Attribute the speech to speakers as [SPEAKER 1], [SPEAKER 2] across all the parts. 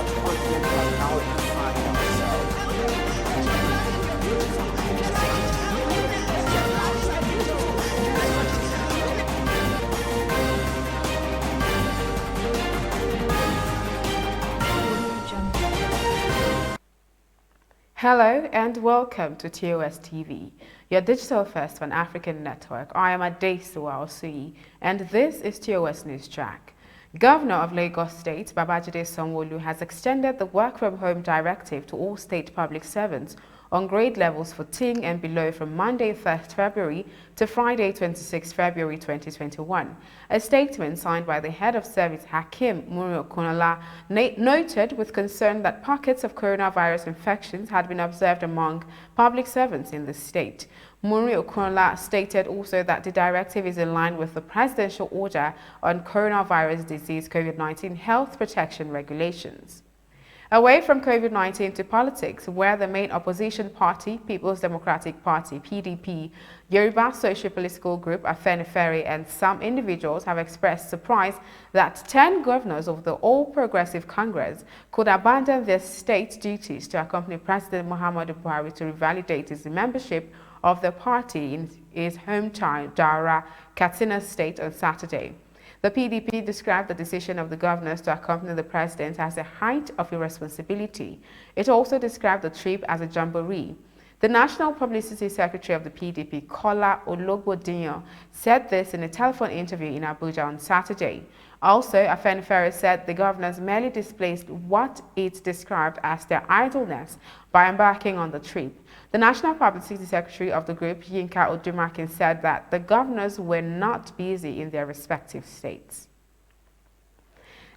[SPEAKER 1] disappointment has now defined ourselves.
[SPEAKER 2] Hello and welcome to TOS TV, your digital first Pan-African network. I am Adesuwa Osui and this is TOS News Track. Governor of Lagos State, Babajide Sanwo-Olu, has extended the work from home directive to all state public servants on grade levels 14 and below from Monday 3rd February to Friday 26 February 2021. A statement signed by the head of service Hakim Muri-Okunola noted with concern that pockets of coronavirus infections had been observed among public servants in the state. Muri-Okunola stated also that the directive is in line with the presidential order on coronavirus disease COVID-19 health protection regulations. Away from COVID-19 to politics, where the main opposition party, People's Democratic Party, PDP, Yoruba Social Political Group, Afenifere, and some individuals have expressed surprise that 10 governors of the All Progressive Congress could abandon their state duties to accompany President Muhammadu Buhari to revalidate his membership of the party in his hometown, Daura, Katsina State, on Saturday. The PDP described the decision of the governors to accompany the president as a height of irresponsibility. It also described the trip as a jamboree. The National Publicity Secretary of the PDP, Kola Ologbodiyan, said this in a telephone interview in Abuja on Saturday. Also, Afenifere said the governors merely displaced what it described as their idleness by embarking on the trip. The National Publicity Secretary of the group, Yinka Odumakin, said that the governors were not busy in their respective states.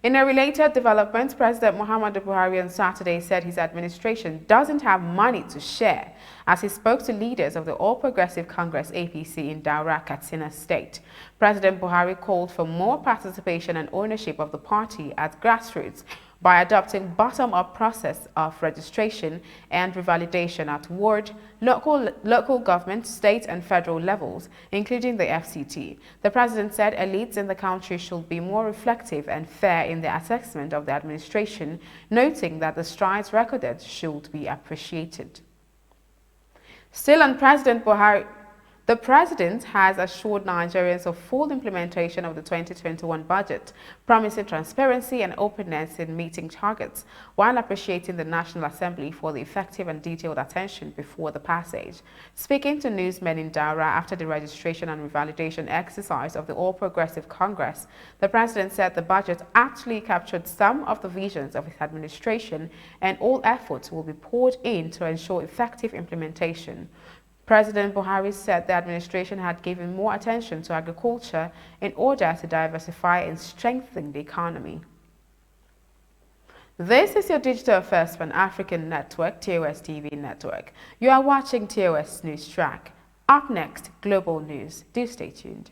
[SPEAKER 2] In a related development, President Muhammadu Buhari on Saturday said his administration doesn't have money to share as he spoke to leaders of the All Progressive Congress APC in Daura, Katsina State. President Buhari called for more participation and ownership of the party at grassroots by adopting bottom-up process of registration and revalidation at ward, local government, state and federal levels, including the FCT. The president said elites in the country should be more reflective and fair in their assessment of the administration, noting that the strides recorded should be appreciated. Still on President Buhari, the president has assured Nigerians of full implementation of the 2021 budget, promising transparency and openness in meeting targets, while appreciating the National Assembly for the effective and detailed attention before the passage. Speaking to newsmen in Daura after the registration and revalidation exercise of the All Progressive Congress, the president said the budget actually captured some of the visions of his administration and all efforts will be poured in to ensure effective implementation. President Buhari said the administration had given more attention to agriculture in order to diversify and strengthen the economy. This is your digital first Pan-African network, TOS TV network. You are watching TOS News Track. Up next, global news. Do stay tuned.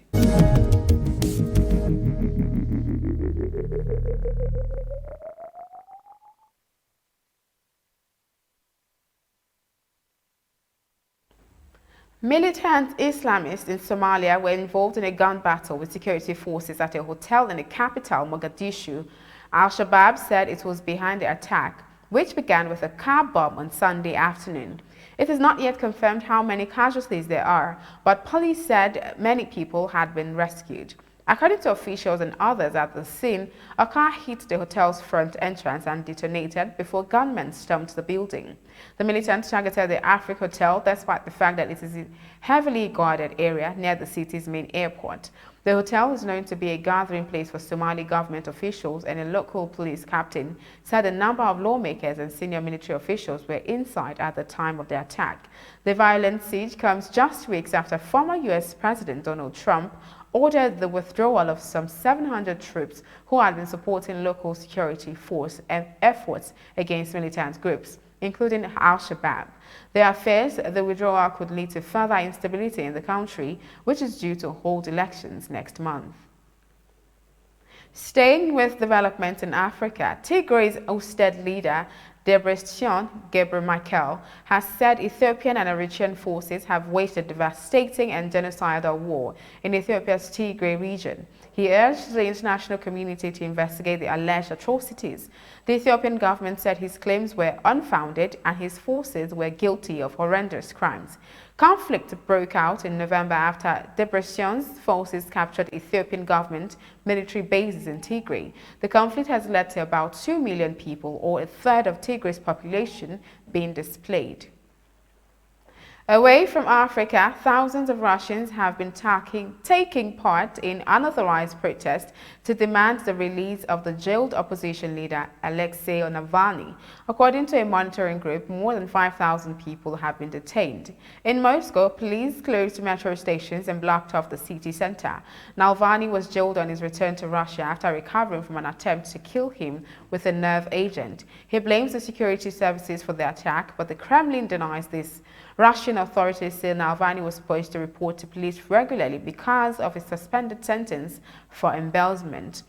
[SPEAKER 2] Militant Islamists in Somalia were involved in a gun battle with security forces at a hotel in the capital, Mogadishu. Al-Shabaab said it was behind the attack, which began with a car bomb on Sunday afternoon. It is not yet confirmed how many casualties there are, but police said many people had been rescued. According to officials and others at the scene, a car hit the hotel's front entrance and detonated before gunmen stormed the building. The militants targeted the Africa Hotel despite the fact that it is a heavily guarded area near the city's main airport. The hotel is known to be a gathering place for Somali government officials, and a local police captain said a number of lawmakers and senior military officials were inside at the time of the attack. The violent siege comes just weeks after former U.S. President Donald Trump ordered the withdrawal of some 700 troops who had been supporting local security force and efforts against militant groups, including Al-Shabaab. There are fears the withdrawal could lead to further instability in the country, which is due to hold elections next month. Staying with development in Africa, Tigray's ousted leader, Debretsion Gebremichael, has said Ethiopian and Eritrean forces have waged a devastating and genocidal war in Ethiopia's Tigray region. He urged the international community to investigate the alleged atrocities. The Ethiopian government said his claims were unfounded and his forces were guilty of horrendous crimes. Conflict broke out in November after Debretion's forces captured Ethiopian government military bases in Tigray. The conflict has led to about 2 million people, or a third of Tigray's population, being displaced. Away from Africa, thousands of Russians have been taking part in unauthorized protests to demand the release of the jailed opposition leader Alexei Navalny. According to a monitoring group, more than 5,000 people have been detained. In Moscow, police closed metro stations and blocked off the city center. Navalny was jailed on his return to Russia after recovering from an attempt to kill him with a nerve agent. He blames the security services for the attack, but the Kremlin denies this. Russian authorities say Navalny was supposed to report to police regularly because of his suspended sentence for embezzlement.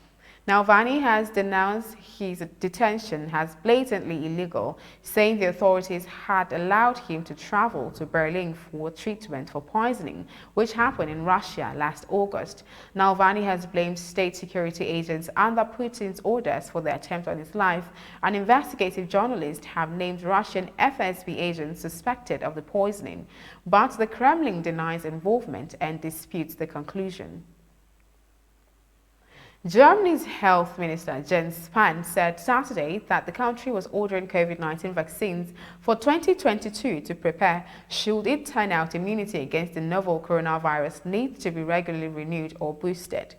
[SPEAKER 2] Navalny has denounced his detention as blatantly illegal, saying the authorities had allowed him to travel to Berlin for treatment for poisoning, which happened in Russia last August. Navalny has blamed state security agents under Putin's orders for the attempt on his life, and investigative journalists have named Russian FSB agents suspected of the poisoning. But the Kremlin denies involvement and disputes the conclusion. Germany's health minister Jens Spahn said Saturday that the country was ordering COVID-19 vaccines for 2022 to prepare should it turn out immunity against the novel coronavirus needs to be regularly renewed or boosted.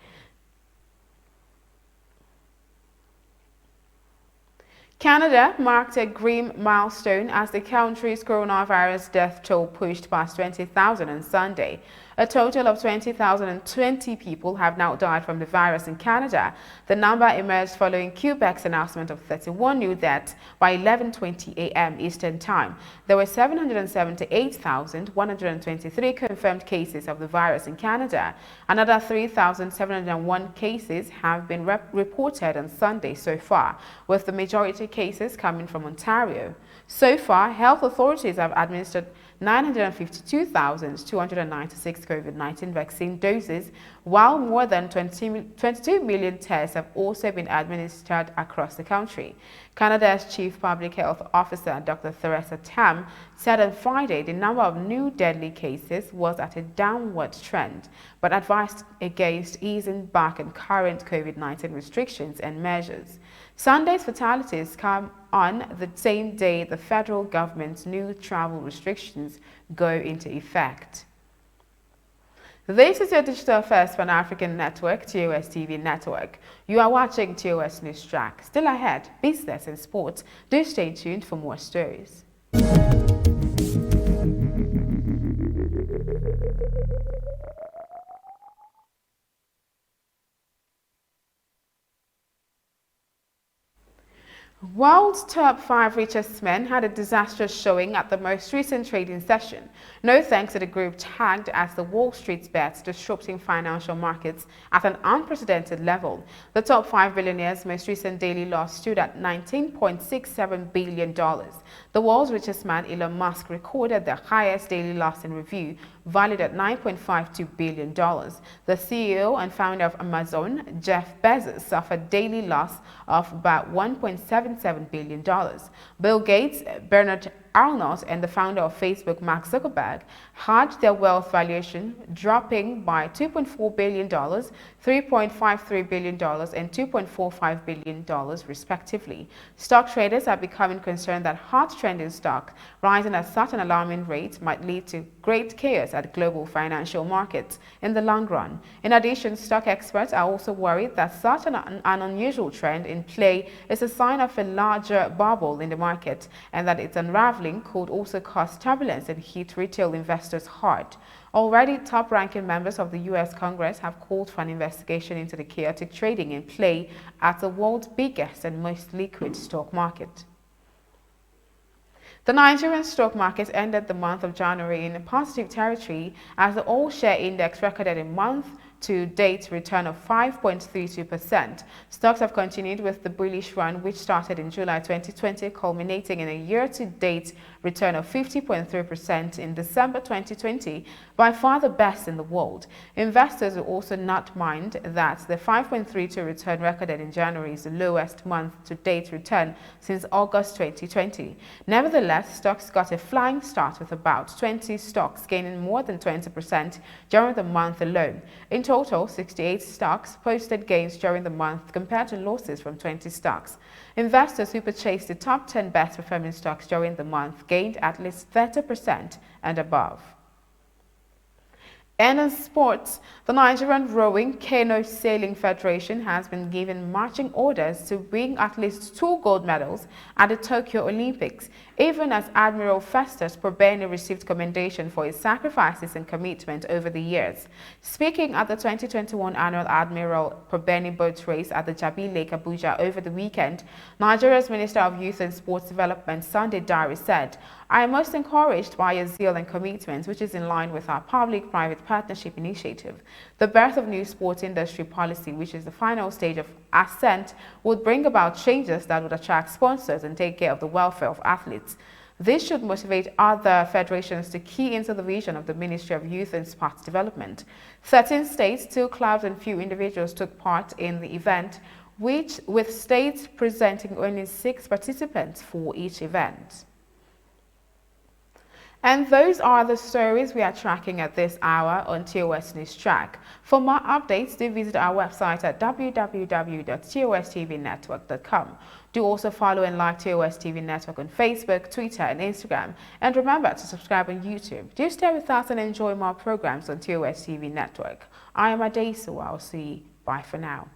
[SPEAKER 2] Canada marked a grim milestone as the country's coronavirus death toll pushed past 20,000 on Sunday. A total of 20,020 people have now died from the virus in Canada. The number emerged following Quebec's announcement of 31 new deaths by 11:20 a.m. Eastern Time. There were 778,123 confirmed cases of the virus in Canada. Another 3,701 cases have been reported on Sunday so far, with the majority cases coming from Ontario. So far, health authorities have administered 952,296 COVID-19 vaccine doses, while more than 22 million tests have also been administered across the country. Canada's Chief Public Health Officer, Dr. Theresa Tam, said on Friday the number of new deadly cases was at a downward trend, but advised against easing back on current COVID-19 restrictions and measures. Sunday's fatalities come on the same day the federal government's new travel restrictions go into effect. This is your digital first Pan-African network, TOS TV network. You are watching TOS News Track. Still ahead, business and sports. Do stay tuned for more stories. World's top 5 richest men had a disastrous showing at the most recent trading session. No thanks to the group tagged as the Wall Street's bets disrupting financial markets at an unprecedented level. The top 5 billionaires' most recent daily loss stood at $19.67 billion. The world's richest man, Elon Musk, recorded the highest daily loss in review, valued at $9.52 billion. The CEO and founder of Amazon, Jeff Bezos, suffered daily loss of about $1.77 billion. Bill Gates, Bernard Arnault, and the founder of Facebook, Mark Zuckerberg, had their wealth valuation dropping by $2.4 billion, $3.53 billion, and $2.45 billion, respectively. Stock traders are becoming concerned that hot trending stock rising at such an alarming rate might lead to great chaos at global financial markets in the long run. In addition, stock experts are also worried that such an unusual trend in play is a sign of a larger bubble in the market, and that its unraveling could also cause turbulence and hit retail investors hard. Already, top-ranking members of the U.S. Congress have called for an investigation into the chaotic trading in play at the world's biggest and most liquid stock market. The Nigerian stock market ended the month of January in positive territory as the all-share index recorded a month to date return of 5.32%. Stocks have continued with the bullish run, which started in July 2020, culminating in a year-to-date return of 50.3% in December 2020, by far the best in the world. Investors will also not mind that the 5.32 return recorded in January is the lowest month-to-date return since August 2020. Nevertheless, stocks got a flying start with about 20 stocks gaining more than 20% during the month alone. In total, 68 stocks posted gains during the month compared to losses from 20 stocks. Investors who purchased the top 10 best performing stocks during the month gained at least 30% and above. And in sports, the Nigerian Rowing Canoe Sailing Federation has been given marching orders to win at least 2 gold medals at the Tokyo Olympics, even as Admiral Festus Probeni received commendation for his sacrifices and commitment over the years. Speaking at the 2021 annual Admiral Probeni boat race at the Jabi Lake, Abuja over the weekend, Nigeria's Minister of Youth and Sports Development, Sunday Dare, said, "I am most encouraged by your zeal and commitment, which is in line with our public-private partnership initiative. The birth of new sports industry policy, which is the final stage of ascent, would bring about changes that would attract sponsors and take care of the welfare of athletes. This should motivate other federations to key into the vision of the Ministry of Youth and Sports Development." 13 states, 2 clubs and few individuals took part in the event, with states presenting only 6 participants for each event. And those are the stories we are tracking at this hour on TOS News Track. For more updates, do visit our website at www.tostvnetwork.com. Do also follow and like TOS TV Network on Facebook, Twitter, and Instagram. And remember to subscribe on YouTube. Do stay with us and enjoy more programs on TOS TV Network. I am Adesu. I'll see you. Bye for now.